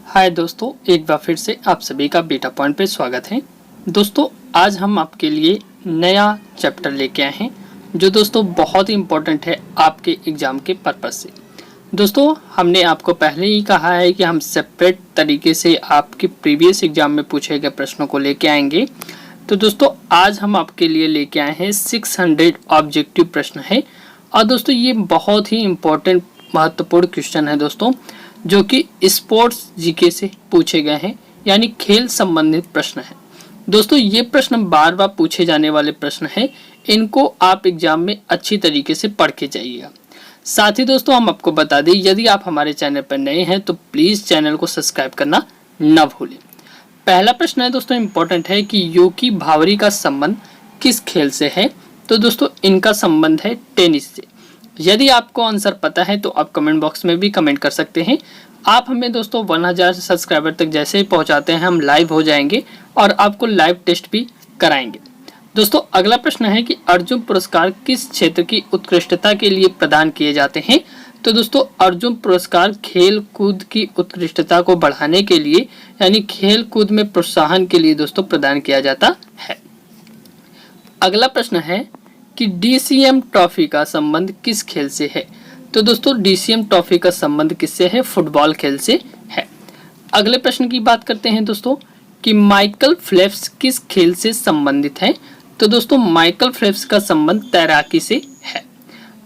हाय दोस्तों, एक बार फिर से आप सभी का बीटा पॉइंट पे स्वागत है। दोस्तों आज हम आपके लिए नया चैप्टर लेके आए हैं जो दोस्तों बहुत ही इम्पोर्टेंट है आपके एग्ज़ाम के पर्पज़ से। दोस्तों हमने आपको पहले ही कहा है कि हम सेपरेट तरीके से आपके प्रीवियस एग्ज़ाम में पूछे गए प्रश्नों को लेके आएंगे। तो दोस्तों आज हम आपके लिए लेके आए हैं 600 ऑब्जेक्टिव प्रश्न है और दोस्तों ये बहुत ही इम्पोर्टेंट महत्वपूर्ण क्वेश्चन है दोस्तों, जो कि स्पोर्ट्स जीके से पूछे गए हैं, यानी खेल संबंधित प्रश्न है। दोस्तों ये प्रश्न बार बार पूछे जाने वाले प्रश्न हैं, इनको आप एग्जाम में अच्छी तरीके से पढ़ के जाइएगा। साथ ही दोस्तों हम आपको बता दें, यदि आप हमारे चैनल पर नए हैं तो प्लीज़ चैनल को सब्सक्राइब करना न भूलें। पहला प्रश्न है दोस्तों इम्पोर्टेंट है कि यूकी भावरी का संबंध किस खेल से है। तो दोस्तों इनका संबंध है टेनिस से। यदि आपको आंसर पता है तो आप कमेंट बॉक्स में भी कमेंट कर सकते हैं। आप हमें दोस्तों 1000 सब्सक्राइबर तक जैसे ही पहुंचाते हैं हम लाइव हो जाएंगे और आपको लाइव टेस्ट भी कराएंगे। दोस्तों अगला प्रश्न है कि अर्जुन पुरस्कार किस क्षेत्र की उत्कृष्टता के लिए प्रदान किए जाते हैं। तो दोस्तों अर्जुन पुरस्कार खेल कूद की उत्कृष्टता को बढ़ाने के लिए, यानी खेल कूद में प्रोत्साहन के लिए दोस्तों प्रदान किया जाता है। अगला प्रश्न है कि डीसीएम ट्रॉफी का संबंध किस खेल से है। तो दोस्तों डीसीएम ट्रॉफी का संबंध किससे है, फुटबॉल खेल से है। अगले प्रश्न की बात करते हैं दोस्तों कि माइकल फेल्प्स किस खेल से संबंधित है। तो दोस्तों माइकल फेल्प्स का संबंध तैराकी से है।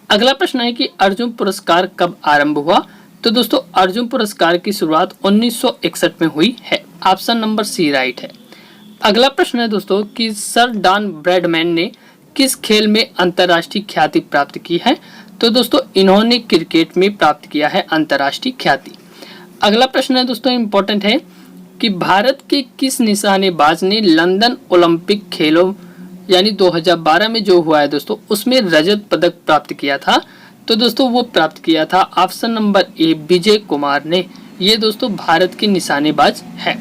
अगला प्रश्न है कि अर्जुन पुरस्कार कब आरंभ हुआ। तो दोस्तों अर्जुन पुरस्कार की शुरुआत 1961 में हुई है। ऑप्शन नंबर सी राइट है। अगला प्रश्न है दोस्तों कि सर डॉन ब्रैडमैन ने किस खेल में अंतर्राष्ट्रीय ख्याति प्राप्त की है। तो दोस्तों इन्होंने क्रिकेट में प्राप्त किया है अंतर्राष्ट्रीय ख्याति। अगला प्रश्न है दोस्तों इम्पोर्टेंट है कि भारत के किस निशानेबाज ने लंदन ओलंपिक खेलों यानी 2012 में जो हुआ है दोस्तों उसमें रजत पदक प्राप्त किया था। तो दोस्तों वो प्राप्त किया था option number A Vijay Kumar ने। ये दोस्तों भारत के निशानेबाज है।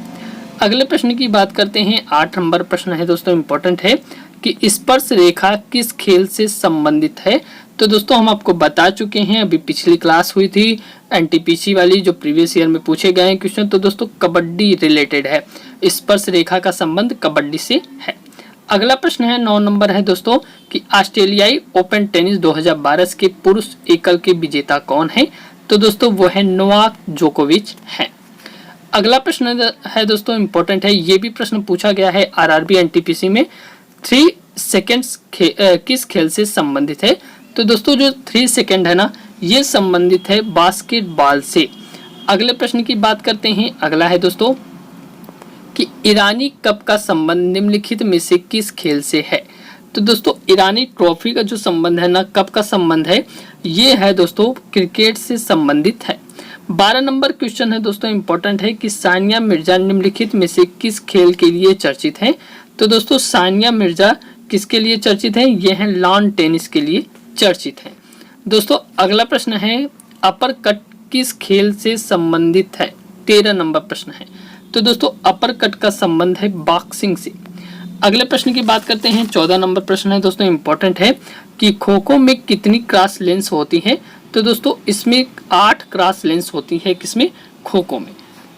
अगले प्रश्न की बात करते हैं। 8 नंबर प्रश्न है दोस्तों इम्पोर्टेंट है कि स्पर्श रेखा किस खेल से संबंधित है। तो दोस्तों हम आपको बता चुके हैं, अभी पिछली क्लास हुई थी एनटीपीसी वाली जो प्रीवियस ईयर में पूछे गए हैं क्वेश्चन। तो दोस्तों कबड्डी रिलेटेड है, स्पर्श रेखा का संबंध कबड्डी से है। अगला प्रश्न है 9 नंबर है दोस्तों कि ऑस्ट्रेलियाई ओपन टेनिस 2012 के पुरुष एकल के विजेता कौन है। तो दोस्तों वो है नोवाक जोकोविच है। अगला प्रश्न है दोस्तों इम्पोर्टेंट है, ये भी प्रश्न पूछा गया है आरआरबी एनटीपीसी में, 3 सेकेंड्स किस खेल से संबंधित है। तो दोस्तों जो 3 सेकेंड है ना, ये संबंधित है बास्केटबॉल से। अगले प्रश्न की बात करते हैं। अगला है दोस्तों कि ईरानी कप का संबंध निम्नलिखित में से किस खेल से है। तो दोस्तों ईरानी ट्रॉफी का जो संबंध है ना, कप का संबंध है, ये है दोस्तों क्रिकेट से संबंधित है। 12 नंबर क्वेश्चन है दोस्तों इम्पोर्टेंट है कि सानिया मिर्जा निम्नलिखित में से किस खेल के लिए चर्चित है। तो दोस्तों सानिया मिर्जा किसके लिए चर्चित है, ये है लॉन टेनिस के लिए चर्चित है। दोस्तों अगला प्रश्न है अपर कट किस खेल से संबंधित है। 13 नंबर प्रश्न है। तो दोस्तों अपर कट का संबंध है बॉक्सिंग से। अगले प्रश्न की बात करते हैं। 14 नंबर प्रश्न है दोस्तों इम्पोर्टेंट है कि खो खो में कितनी क्रॉस लेंस होती है। तो दोस्तों इसमें 8 क्रॉस लेंस होती है, किसमें, खो खो में।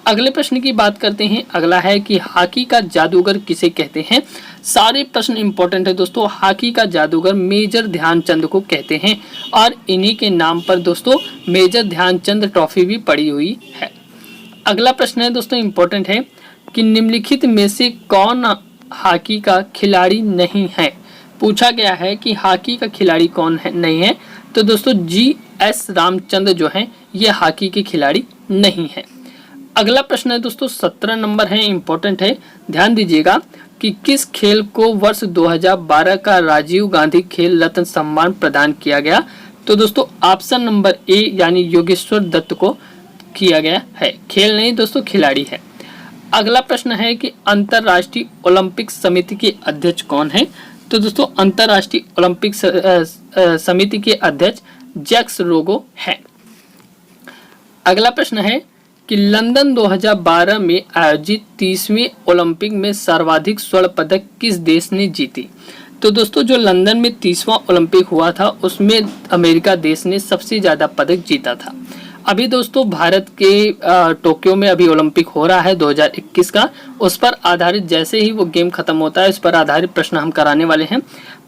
अगले प्रश्न की बात करते हैं। अगला है कि हॉकी का जादूगर किसे कहते हैं। सारे प्रश्न इंपॉर्टेंट है दोस्तों। हॉकी का जादूगर मेजर ध्यानचंद को कहते हैं और इन्हीं के नाम पर दोस्तों मेजर ध्यानचंद ट्रॉफी भी पड़ी हुई है। अगला प्रश्न है दोस्तों इम्पोर्टेंट है कि निम्नलिखित में से कौन हॉकी का खिलाड़ी नहीं है। पूछा गया है कि हॉकी का खिलाड़ी कौन है, नहीं है। तो दोस्तों GS रामचंद्र जो है ये हॉकी के खिलाड़ी नहीं है। अगला प्रश्न है दोस्तों 17 नंबर है, इम्पोर्टेंट है, ध्यान दीजिएगा कि किस खेल को वर्ष 2012 का राजीव गांधी खेल रत्न सम्मान प्रदान किया गया। तो दोस्तों ऑप्शन नंबर ए यानी योगेश्वर दत्त को किया गया है। खेल नहीं दोस्तों, खिलाड़ी है। अगला प्रश्न है कि अंतर्राष्ट्रीय ओलंपिक समिति के अध्यक्ष कौन है। तो दोस्तों अंतर्राष्ट्रीय ओलंपिक समिति के अध्यक्ष जैक्स रोगो है। अगला प्रश्न है कि लंदन 2012 में आयोजित 30वें ओलंपिक में सर्वाधिक स्वर्ण पदक किस देश ने जीती। तो दोस्तों जो लंदन में 30वां ओलंपिक हुआ था उसमें अमेरिका देश ने सबसे ज़्यादा पदक जीता था। अभी दोस्तों भारत के टोक्यो में अभी ओलंपिक हो रहा है 2021 का, उस पर आधारित जैसे ही वो गेम खत्म होता है उस पर आधारित प्रश्न हम कराने वाले हैं।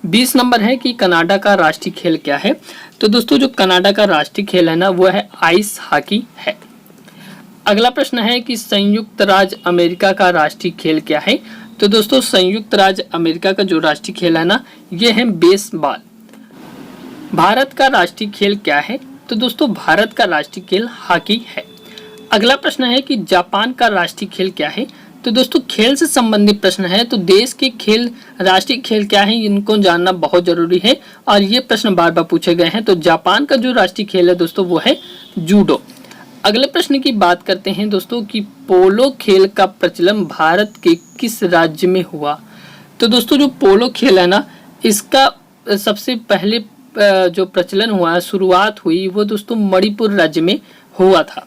20 नंबर है कि कनाडा का राष्ट्रीय खेल क्या है। तो दोस्तों जो कनाडा का राष्ट्रीय खेल है ना वो है आइस हॉकी है। अगला प्रश्न है कि संयुक्त राज्य अमेरिका का राष्ट्रीय खेल क्या है। तो दोस्तों संयुक्त राज्य अमेरिका का जो राष्ट्रीय खेल है ना ये है बेसबॉल। भारत का राष्ट्रीय खेल क्या है। तो दोस्तों भारत का राष्ट्रीय खेल हॉकी है। अगला प्रश्न है कि जापान का राष्ट्रीय खेल क्या है। तो दोस्तों खेल से संबंधित प्रश्न है, तो देश के खेल राष्ट्रीय खेल क्या है इनको जानना बहुत जरूरी है और ये प्रश्न बार बार पूछे गए हैं। तो जापान का जो राष्ट्रीय खेल है दोस्तों वो है जूडो। अगले प्रश्न की बात करते हैं दोस्तों कि पोलो खेल का प्रचलन भारत के किस राज्य में हुआ। तो दोस्तों जो पोलो खेल है ना इसका सबसे पहले जो प्रचलन हुआ, शुरुआत हुई वो दोस्तों मणिपुर राज्य में हुआ था।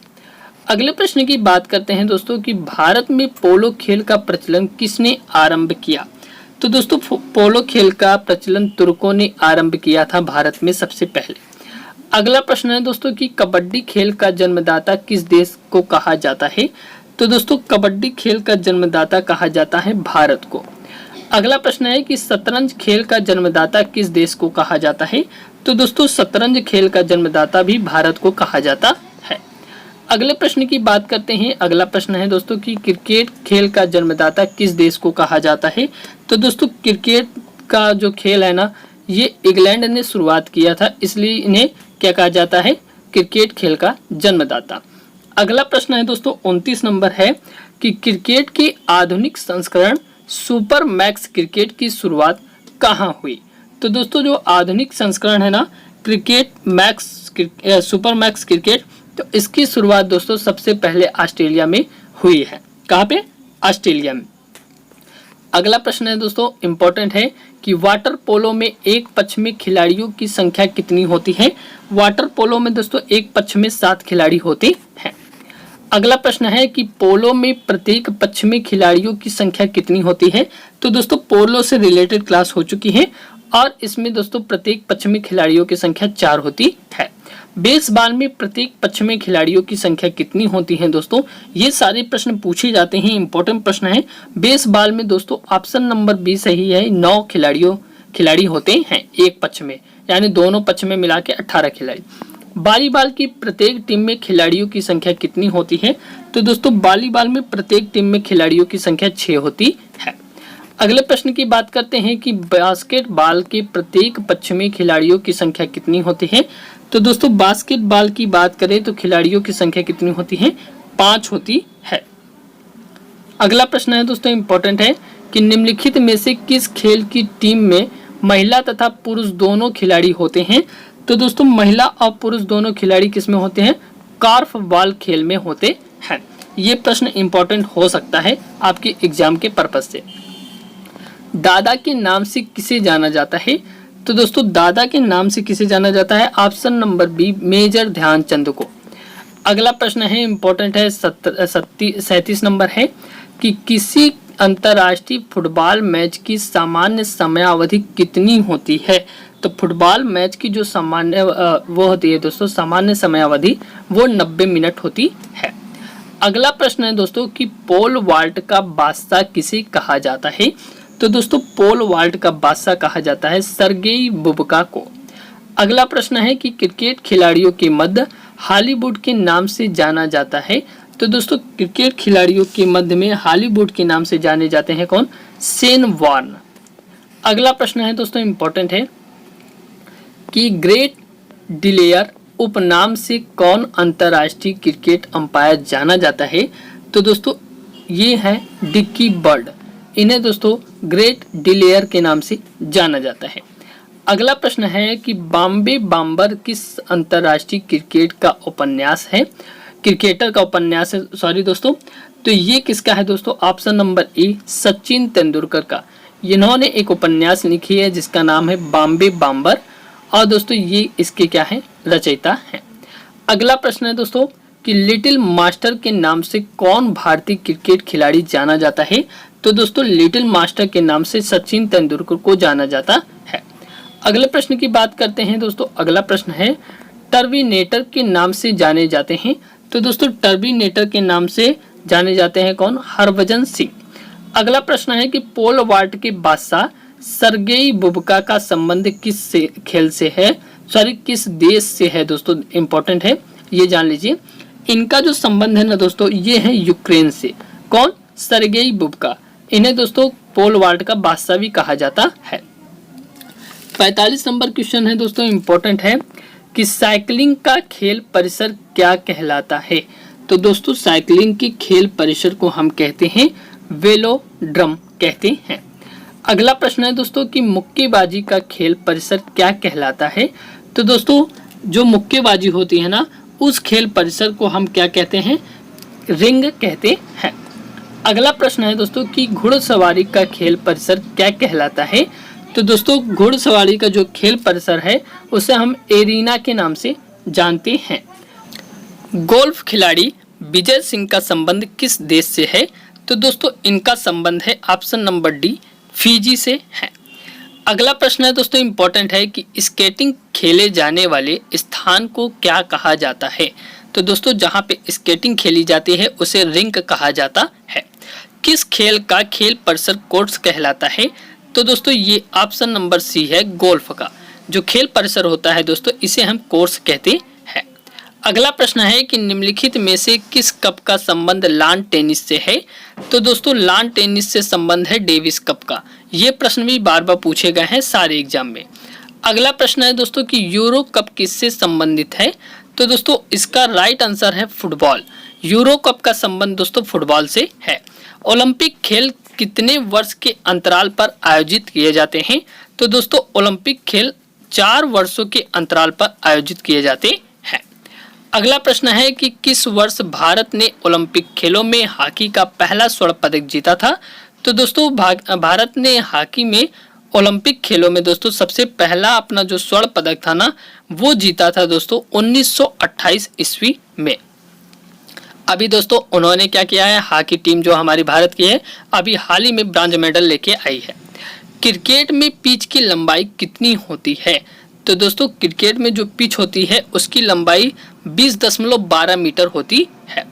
अगले प्रश्न की बात करते हैं दोस्तों कि भारत में पोलो खेल का प्रचलन किसने आरंभ किया। तो दोस्तों पोलो खेल का प्रचलन तुर्कों ने आरंभ किया था भारत में सबसे पहले। अगला प्रश्न है दोस्तों कि कबड्डी खेल का जन्मदाता किस देश को कहा जाता है। तो दोस्तों कबड्डी खेल का जन्मदाता कहा जाता है भारत को। अगला प्रश्न है कि शतरंज खेल का जन्मदाता किस देश को कहा जाता है। तो दोस्तों शतरंज खेल का जन्मदाता भी भारत को कहा जाता है। अगले प्रश्न की बात करते हैं। अगला प्रश्न है दोस्तों कि क्रिकेट खेल का जन्मदाता किस देश को कहा जाता है। तो दोस्तों क्रिकेट का जो खेल है ना ये इंग्लैंड ने शुरुआत किया था, इसलिए इन्हें क्या कहा जाता है, क्रिकेट खेल का जन्मदाता। अगला प्रश्न है दोस्तों 29 नंबर है कि क्रिकेट के आधुनिक संस्करण सुपर मैक्स क्रिकेट की शुरुआत कहाँ हुई। तो दोस्तों जो आधुनिक संस्करण है ना cricket max super max cricket, तो इसकी शुरुआत दोस्तों सबसे पहले ऑस्ट्रेलिया में हुई है। कहाँ पे, ऑस्ट्रेलिया में। अगला प्रश्न है दोस्तों इंपॉर्टेंट है कि वाटर पोलो में एक पक्ष में खिलाड़ियों की संख्या कितनी होती है। वाटर पोलो में दोस्तों एक पक्ष में 7 खिलाड़ी होते हैं। अगला प्रश्न है कि पोलो में प्रत्येक पक्ष में खिलाड़ियों की संख्या कितनी होती है। तो दोस्तों पोलो से रिलेटेड क्लास हो चुकी है और इसमें दोस्तों प्रत्येक पक्ष में खिलाड़ियों की संख्या 4 होती है। बेसबॉल में प्रत्येक पक्ष में खिलाड़ियों की संख्या कितनी होती है दोस्तों, ये सारे प्रश्न पूछे जाते हैं, इंपॉर्टेंट प्रश्न है। बेसबॉल में दोस्तों ऑप्शन नंबर बी सही है, 9 खिलाड़ी होते हैं एक पक्ष में, यानी दोनों पक्ष में मिला के 18 खिलाड़ी। वॉलीबॉल की प्रत्येक टीम में खिलाड़ियों की संख्या कितनी होती है। तो दोस्तों वॉलीबॉल में प्रत्येक टीम में खिलाड़ियों की संख्या 6 होती है। अगले प्रश्न की बात करते हैं कि बास्केटबॉल के प्रत्येक पक्ष में खिलाड़ियों की संख्या कितनी होती है। तो दोस्तों बास्केटबॉल की बात करें तो खिलाड़ियों की संख्या कितनी होती है, 5 होती है। अगला प्रश्न है दोस्तों इंपॉर्टेंट है कि निम्नलिखित में से किस खेल की टीम में महिला तथा पुरुष दोनों खिलाड़ी होते हैं। तो दोस्तों महिला और पुरुष दोनों खिलाड़ी किस में होते हैं, कॉर्फ बॉल खेल में होते हैं। ये प्रश्न इंपॉर्टेंट हो सकता है आपके एग्जाम के पर्पज से। दादा के नाम से किसे जाना जाता है। तो दोस्तों दादा के नाम से किसे जाना जाता है, option number B major Dhyanchand को। अगला प्रश्न है इंपॉर्टेंट है 37 नंबर है कि किसी अंतर्राष्ट्रीय फुटबॉल मैच की सामान्य समयावधि कितनी होती है। तो फुटबॉल मैच की जो सामान्य वो होती है दोस्तों सामान्य समयावधि वो 90 मिनट होती है। अगला प्रश्न है दोस्तों कि पोल वाल्ट का बादशाह किसे कहा जाता है। तो दोस्तों पोल वाल्ट का बादशाह कहा जाता है सर्गेई बुबका को। अगला प्रश्न है कि क्रिकेट खिलाड़ियों के मध्य हॉलीवुड के नाम से जाना जाता है। तो दोस्तों क्रिकेट खिलाड़ियों के मध्य में हॉलीवुड के नाम से जाने जाते हैं कौन, शेन वॉर्न। अगला प्रश्न है दोस्तों इंपॉर्टेंट है कि ग्रेट डिलेयर उपनाम से कौन अंतर्राष्ट्रीय क्रिकेट अंपायर जाना जाता है। तो दोस्तों ये है डिक्की बर्ड, इन्हें दोस्तों ग्रेट डिलेयर के नाम से जाना जाता है। अगला प्रश्न है कि बॉम्बे बॉम्बर किस अंतर्राष्ट्रीय क्रिकेटर का उपन्यास है सॉरी दोस्तों। तो ये किसका है दोस्तों, option number A Sachin Tendulkar का। इन्होंने एक उपन्यास लिखी है जिसका नाम है बॉम्बे बॉम्बर और दोस्तों ये इसके क्या है, रचयिता हैं। अगला प्रश्न है दोस्तों कि लिटिल मास्टर के नाम से कौन भारतीय क्रिकेट खिलाड़ी जाना जाता है। तो दोस्तों लिटिल मास्टर के नाम से सचिन तेंदुलकर को जाना जाता है। अगले प्रश्न की बात करते हैं दोस्तों। अगला प्रश्न है टर्मिनेटर के नाम से जाने जाते हैं? तो दोस्तों टर्मिनेटर के नाम से जाने जाते हैं कौन? हरभजन सिंह। अगला प्रश्न है कि पोल वाल्ट के बादशाह सर्गेई बुबका का संबंध खेल से है, किस देश से है? दोस्तों इंपॉर्टेंट है, ये जान लीजिए। इनका जो संबंध है ना दोस्तों, ये है यूक्रेन से। कौन? Sergei Bubka. इन्हें दोस्तों पोल वाल्ट का बादशाह भी कहा जाता है। 45 नंबर क्वेश्चन है दोस्तों, इंपॉर्टेंट है कि साइकिलिंग का खेल परिसर क्या कहलाता है? तो दोस्तों साइकिलिंग के खेल परिसर को हम कहते हैं वेलोड्रम कहते हैं। अगला प्रश्न है दोस्तों कि मुक्केबाजी का खेल परिसर क्या कहलाता है? तो दोस्तों जो मुक्केबाजी होती है ना, उस खेल परिसर को हम क्या कहते हैं? रिंग कहते हैं। अगला प्रश्न है दोस्तों कि घुड़सवारी का खेल परिसर क्या कहलाता है? तो दोस्तों घुड़सवारी का जो खेल परिसर है उसे हम एरिना के नाम से जानते हैं। गोल्फ खिलाड़ी विजय सिंह का संबंध किस देश से है? तो दोस्तों इनका संबंध है ऑप्शन नंबर डी, फिजी से है। अगला प्रश्न है दोस्तों, इंपॉर्टेंट है कि स्केटिंग खेले जाने वाले स्थान को क्या कहा जाता है? तो दोस्तों जहां पे स्केटिंग खेली जाती है उसे रिंक कहा जाता है। किस खेल का खेल परिसर कोर्स कहलाता है? तो दोस्तों ये ऑप्शन नंबर सी है, गोल्फ का जो खेल परिसर होता है दोस्तों, इसे हम कोर्स कहते हैं। अगला प्रश्न है कि निम्नलिखित में से किस कप का संबंध लॉन टेनिस से है? तो दोस्तों लॉन टेनिस से संबंध है डेविस कप का। ये प्रश्न भी बार बार पूछे गए हैं सारे एग्जाम में। अगला प्रश्न है दोस्तों कि यूरो कप किससे संबंधित है? तो दोस्तों इसका राइट आंसर है फुटबॉल। यूरो कप का संबंध दोस्तों फुटबॉल से है। ओलंपिक खेल कितने वर्ष के अंतराल पर आयोजित किए जाते हैं? तो दोस्तों ओलंपिक खेल 4 वर्षों के अंतराल पर आयोजित किए जाते हैं। अगला प्रश्न है कि किस वर्ष भारत ने ओलंपिक खेलों में हॉकी का पहला स्वर्ण पदक जीता था? तो दोस्तों भारत ने हॉकी में ओलंपिक खेलों में दोस्तों सबसे पहला अपना जो स्वर्ण पदक था ना, वो जीता था दोस्तों 1928 ईस्वी में। अभी दोस्तों उन्होंने क्या किया है, हॉकी टीम जो हमारी भारत की है अभी हाल ही में ब्रॉन्ज मेडल लेके आई है। क्रिकेट में पिच की लंबाई कितनी होती है? तो दोस्तों क्रिकेट में जो पिच होती है उसकी लंबाई 20.12 मीटर होती है।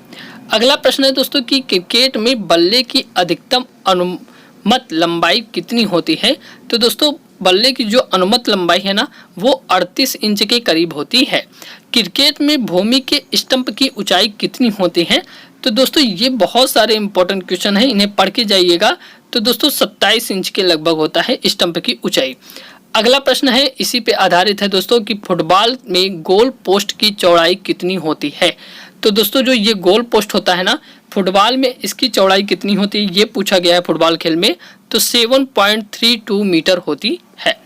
अगला प्रश्न है दोस्तों कि क्रिकेट में बल्ले की अधिकतम अनुमत लंबाई कितनी होती है? तो दोस्तों बल्ले की जो अनुमत लंबाई है ना, वो 38 इंच के करीब होती है। क्रिकेट में भूमि के स्टंप की ऊंचाई कितनी होती है? तो दोस्तों ये बहुत सारे इंपॉर्टेंट क्वेश्चन है, इन्हें पढ़ के जाइएगा। तो दोस्तों 27 इंच के लगभग होता है स्टंप की ऊंचाई। अगला प्रश्न है इसी पे आधारित है दोस्तों कि फुटबॉल में गोल पोस्ट की चौड़ाई कितनी होती है? तो दोस्तों जो ये गोल पोस्ट होता है ना, फुटबॉल में इसकी चौड़ाई कितनी होती है ये पूछा गया है फुटबॉल खेल में, तो 7.32 मीटर होती है।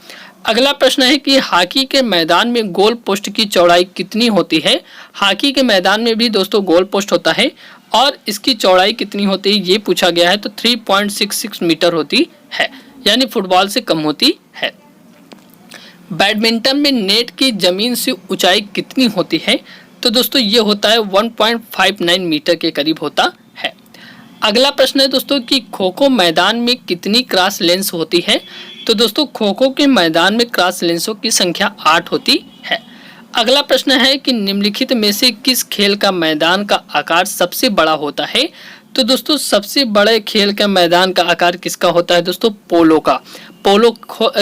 अगला प्रश्न है कि हॉकी के मैदान में गोल पोस्ट की चौड़ाई कितनी होती है? हॉकी के मैदान में भी दोस्तों गोल पोस्ट होता है और इसकी चौड़ाई कितनी होती है ये पूछा गया है, तो 3.66 मीटर होती है, यानी फुटबॉल से कम होती है। बैडमिंटन में नेट की जमीन से ऊंचाई कितनी होती है? तो दोस्तों ये होता है 1.59 मीटर के करीब होता है। अगला प्रश्न है दोस्तों कि खो खो मैदान में कितनी क्रॉस लेंस होती है? तो दोस्तों खो खो के मैदान में क्रॉस लेंसों की संख्या 8 होती है। अगला प्रश्न है कि निम्नलिखित में से किस खेल का मैदान का आकार सबसे बड़ा होता है? तो दोस्तों सबसे बड़े खेल का मैदान का आकार किसका होता है दोस्तों? पोलो का। पोलो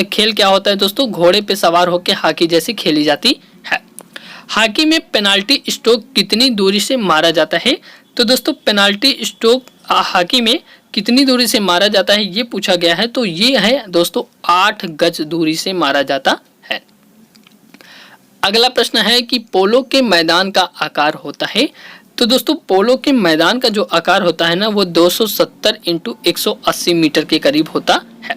खेल क्या होता है दोस्तों? घोड़े पे सवार होकर हॉकी जैसी खेली जाती है। हॉकी में पेनाल्टी स्ट्रोक कितनी दूरी से मारा जाता है? तो दोस्तों पेनाल्टी स्ट्रोक हॉकी में कितनी दूरी से मारा जाता है ये पूछा गया है, तो ये है दोस्तों 8 गज दूरी से मारा जाता है। अगला प्रश्न है कि पोलो के मैदान का आकार होता है? तो दोस्तों पोलो के मैदान का जो आकार होता है ना, वो 270 × 180 मीटर के करीब होता है।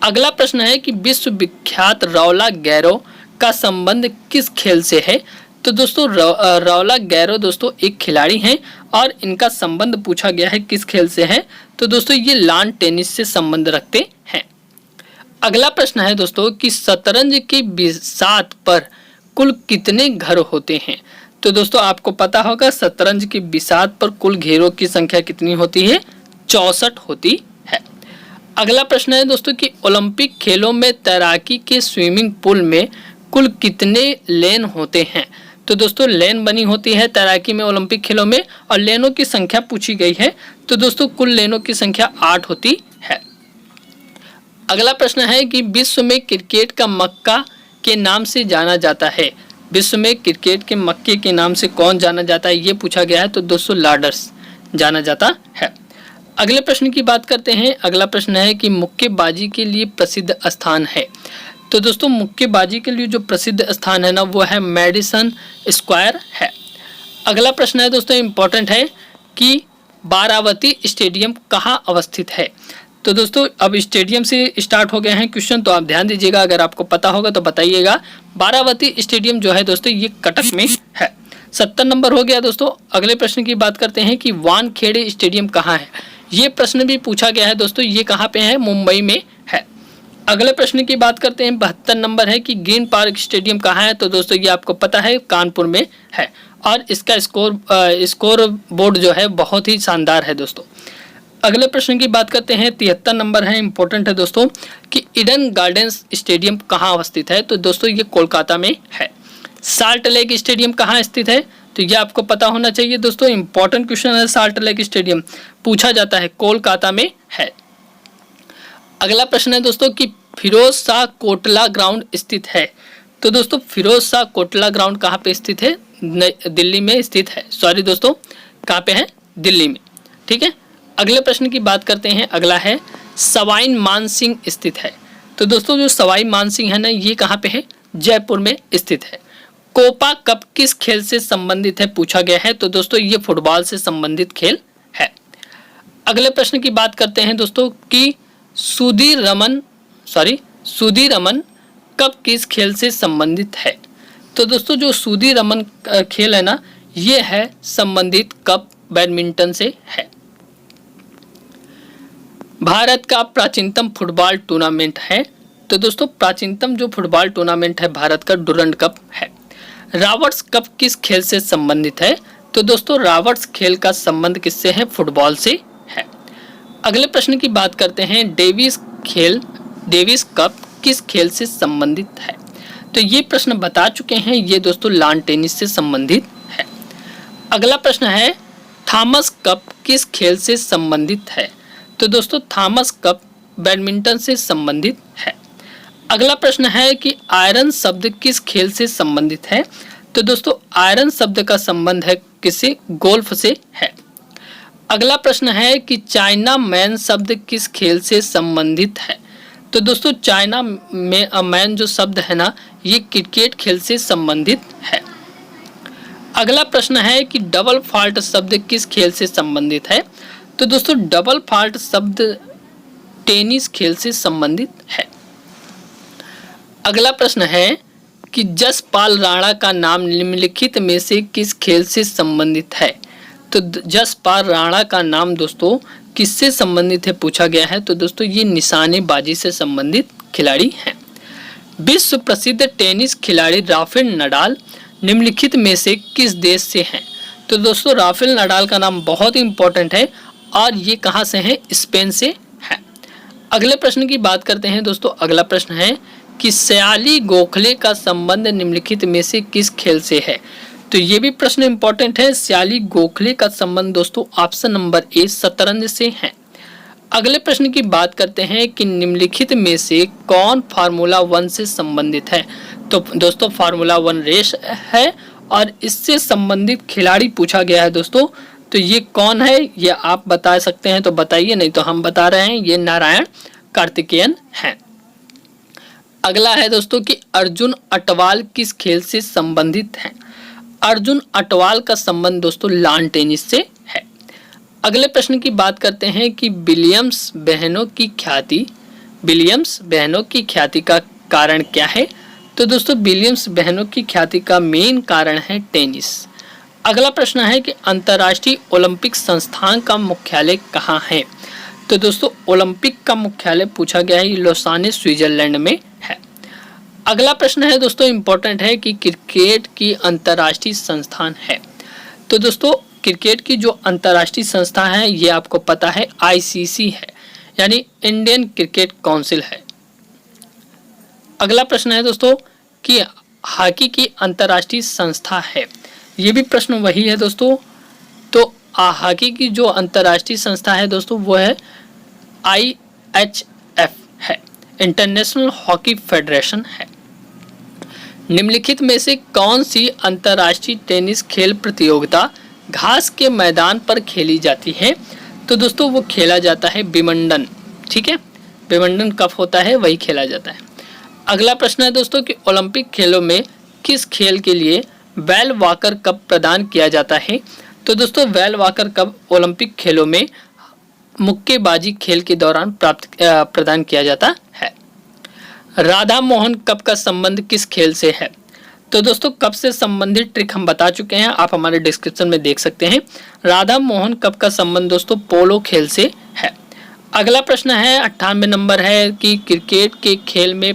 अगला प्रश्न है कि विश्व विख्यात रौला गैरो का संबंध किस खेल से है? तो दोस्तों रौला गैरो दोस्तों एक खिलाड़ी हैं और इनका संबंध पूछा गया है किस खेल से है? तो दोस्तों ये लॉन टेनिस से संबंध रखते हैं। अगला प्रश्न है दोस्तों कि शतरंज के बिसात पर कुल कितने घर होते हैं? तो दोस्तों आपको पता होगा शतरंज की बिसात पर कुल घेरों की संख्या कितनी होती है? 64 होती है। अगला प्रश्न है दोस्तों कि ओलंपिक खेलों में तैराकी के स्विमिंग पूल में कुल कितने लेन होते हैं? तो दोस्तों लेन बनी होती है तैराकी में ओलंपिक खेलों में, और लेनों की संख्या पूछी गई है। तो दोस्तों कुल लेनों की संख्या 8 होती है। अगला प्रश्न है कि विश्व में क्रिकेट का मक्का के नाम से जाना जाता है। विश्व में क्रिकेट के मक्के के नाम से कौन जाना जाता है, ये पूछा गया है। तो दोस्तों लॉर्ड्स जाना जाता है। अगले प्रश्न की बात करते हैं। अगला प्रश्न है कि मुक्केबाजी के लिए प्रसिद्ध स्थान है। तो दोस्तों मुक्केबाजी के लिए जो प्रसिद्ध स्थान है ना, वो है मैडिसन स्क्वायर है। अगला प्रश्न है दोस्तों इम्पोर्टेंट है कि बारावती स्टेडियम कहाँ अवस्थित है। तो दोस्तों अब स्टेडियम से स्टार्ट हो गए हैं क्वेश्चन, तो आप ध्यान दीजिएगा, अगर आपको पता होगा तो बताइएगा। बारावती स्टेडियम जो है दोस्तों ये कटक में है। 70 नंबर हो गया दोस्तों। अगले प्रश्न की बात करते हैं कि वानखेड़े स्टेडियम कहाँ है। ये प्रश्न भी पूछा गया है दोस्तों, ये कहाँ पे है, मुंबई में है। अगले प्रश्न की बात करते हैं। 72 नंबर है कि ग्रीन पार्क स्टेडियम कहाँ है। तो दोस्तों ये आपको पता है कानपुर में है, और इसका स्कोर बोर्ड जो है बहुत ही शानदार है दोस्तों। अगले प्रश्न की बात करते हैं। 73 नंबर है, इंपॉर्टेंट है दोस्तों, कि ईडन गार्डन्स स्टेडियम कहाँ अवस्थित है। तो दोस्तों ये कोलकाता में है। साल्ट लेक स्टेडियम कहाँ स्थित है, तो ये आपको पता होना चाहिए दोस्तों, इंपॉर्टेंट क्वेश्चन है। साल्ट लेक स्टेडियम पूछा जाता है, कोलकाता में है। अगला प्रश्न है दोस्तों कि फिरोज शाह कोटला ग्राउंड स्थित है। तो दोस्तों फिरोज शाह कोटला ग्राउंड कहाँ पे स्थित है, दिल्ली में स्थित है। सॉरी दोस्तों, कहाँ पे है, दिल्ली में, ठीक है। अगले प्रश्न की बात करते हैं। अगला है सवाई मानसिंह स्थित है। तो दोस्तों जो सवाई मानसिंह है ना, ये कहाँ पे है, जयपुर में स्थित है। कोपा कप किस खेल से संबंधित है, पूछा गया है। तो दोस्तों ये फुटबॉल से संबंधित खेल है। अगले प्रश्न की बात करते हैं दोस्तों कि सुधीर रमन कप किस खेल से संबंधित है। तो दोस्तों जो सुधीर रमन खेल है ना, ये है संबंधित कप बैडमिंटन से है। भारत का प्राचीनतम फुटबॉल टूर्नामेंट है। तो दोस्तों प्राचीनतम जो फुटबॉल टूर्नामेंट है भारत का डुरंड कप है। रॉबर्ट्स कप किस खेल से संबंधित है। तो दोस्तों रॉबर्ट्स खेल का संबंध किससे है, फुटबॉल से है। अगले प्रश्न की बात करते हैं। डेविस कप किस खेल से संबंधित है। तो ये प्रश्न बता चुके हैं, ये दोस्तों लॉन टेनिस से संबंधित है। अगला प्रश्न है थॉमस कप किस खेल से संबंधित है। तो दोस्तों थॉमस कप बैडमिंटन से संबंधित है। अगला प्रश्न है कि आयरन शब्द किस खेल से संबंधित है। तो दोस्तों आयरन शब्द का संबंध है किससे, गोल्फ से है। अगला प्रश्न है कि चाइना मैन शब्द किस खेल से संबंधित है। तो दोस्तों चाइना में मैन जो शब्द है ना, ये क्रिकेट खेल से संबंधित है। अगला प्रश्न है कि डबल फॉल्ट शब्द किस खेल से संबंधित है। तो दोस्तों डबल फॉल्ट शब्द टेनिस खेल से संबंधित है। अगला प्रश्न है कि जसपाल राणा का नाम निम्नलिखित में से किस खेल से संबंधित है। तो जसपाल राणा का नाम दोस्तों किससे संबंधित है, पूछा गया है। तो दोस्तों ये निशानेबाजी से संबंधित खिलाड़ी हैं। विश्व प्रसिद्ध टेनिस खिलाड़ी राफेल नडाल निम्नलिखित में से किस देश से हैं। तो दोस्तों राफेल नडाल का नाम बहुत इंपॉर्टेंट है, और ये कहाँ से है, स्पेन से है। अगले प्रश्न की बात करते हैं दोस्तों। अगला प्रश्न है कि सयाली गोखले का संबंध निम्नलिखित में से किस खेल से है। तो ये भी प्रश्न इंपॉर्टेंट है। सयाली गोखले का संबंध दोस्तों ऑप्शन नंबर ए शतरंज से है। अगले प्रश्न की बात करते हैं कि निम्नलिखित में से कौन फार्मूला 1 से संबंधित है। तो दोस्तों फार्मूला 1 रेस है, और इससे संबंधित खिलाड़ी पूछा गया है दोस्तों। तो ये कौन है, ये आप बता सकते हैं तो बताइए, नहीं तो हम बता रहे हैं, ये नारायण कार्तिकेयन हैं। अगला है दोस्तों कि अर्जुन अटवाल किस खेल से संबंधित हैं। अर्जुन अटवाल का संबंध दोस्तों लॉन टेनिस से है। अगले प्रश्न की बात करते हैं कि विलियम्स बहनों की ख्याति का कारण क्या है। तो दोस्तों विलियम्स बहनों की ख्याति का मेन कारण है टेनिस। अगला प्रश्न है कि अंतर्राष्ट्रीय ओलंपिक संस्थान का मुख्यालय कहाँ है। तो दोस्तों ओलंपिक का मुख्यालय पूछा गया है, लोसाने स्विट्जरलैंड में है। अगला प्रश्न है दोस्तों इंपॉर्टेंट है कि क्रिकेट की अंतर्राष्ट्रीय संस्थान है। तो दोस्तों क्रिकेट की जो अंतर्राष्ट्रीय संस्था है, ये आपको पता है आईसीसी है, यानी इंडियन क्रिकेट काउंसिल है। अगला प्रश्न है दोस्तों कि हॉकी की अंतर्राष्ट्रीय संस्था है? ये भी प्रश्न वही है दोस्तों। तो हॉकी की जो अंतर्राष्ट्रीय संस्था है दोस्तों वो है IHF है, इंटरनेशनल हॉकी फेडरेशन है। निम्नलिखित में से कौन सी अंतर्राष्ट्रीय टेनिस खेल प्रतियोगिता घास के मैदान पर खेली जाती है? तो दोस्तों वो खेला जाता है विंबलडन, ठीक है, विंबलडन कप होता है वही खेला जाता है। अगला प्रश्न है दोस्तों कि ओलंपिक खेलों में किस खेल के लिए बेल वॉकर कप प्रदान किया जाता है? तो दोस्तों बेल वॉकर कप ओलंपिक खेलों में मुक्केबाजी खेल के दौरान प्रदान किया जाता है। राधा मोहन कप का संबंध किस खेल से है? तो दोस्तों कप से संबंधित ट्रिक हम बता चुके हैं, आप हमारे डिस्क्रिप्शन में देख सकते हैं। राधा मोहन कप का संबंध दोस्तों पोलो खेल से है। अगला प्रश्न है 98 नंबर है कि क्रिकेट के खेल में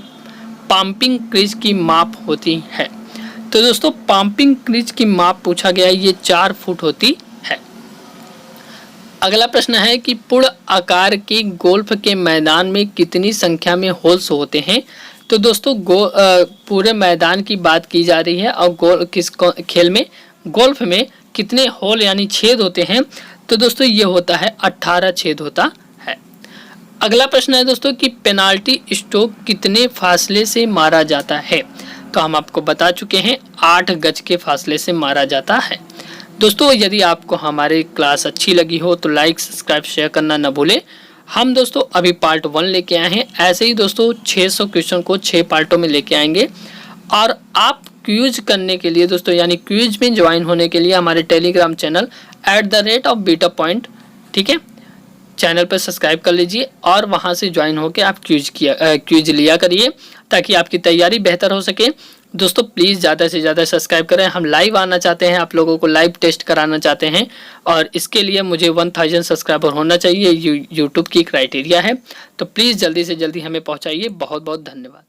पंपिंग क्रीज की माप होती है? तो दोस्तों पंपिंग क्रीज की माप पूछा गया है, ये 4 फुट होती है। अगला प्रश्न है कि पूर्ण आकार के गोल्फ के मैदान में कितनी संख्या में होल्स होते हैं? तो दोस्तों पूरे मैदान की बात की जा रही है और किस खेल में गोल्फ में कितने होल यानी छेद होते हैं? तो दोस्तों ये होता है 18 छेद होता है। अगला प्रश्न है दोस्तों कि पेनाल्टी स्ट्रोक कितने फासले से मारा जाता है? तो हम आपको बता चुके हैं 8 गज के फासले से मारा जाता है। दोस्तों यदि आपको हमारी क्लास अच्छी लगी हो तो लाइक सब्सक्राइब शेयर करना न भूलें। हम दोस्तों अभी पार्ट 1 लेके आए हैं, ऐसे ही दोस्तों 600 क्वेश्चन को 6 पार्टों में लेके आएंगे। और आप क्विज करने के लिए दोस्तों यानी क्विज में ज्वाइन होने के लिए हमारे टेलीग्राम चैनल @BetaPoint, ठीक है, चैनल पर सब्सक्राइब कर लीजिए और वहां से ज्वाइन होकर आप क्विज लिया करिए ताकि आपकी तैयारी बेहतर हो सके। दोस्तों प्लीज़ ज़्यादा से ज़्यादा सब्सक्राइब करें। हम लाइव आना चाहते हैं, आप लोगों को लाइव टेस्ट कराना चाहते हैं और इसके लिए मुझे 1000 सब्सक्राइबर होना चाहिए, यूट्यूब की क्राइटेरिया है। तो प्लीज़ जल्दी से जल्दी हमें पहुंचाइए। बहुत बहुत धन्यवाद।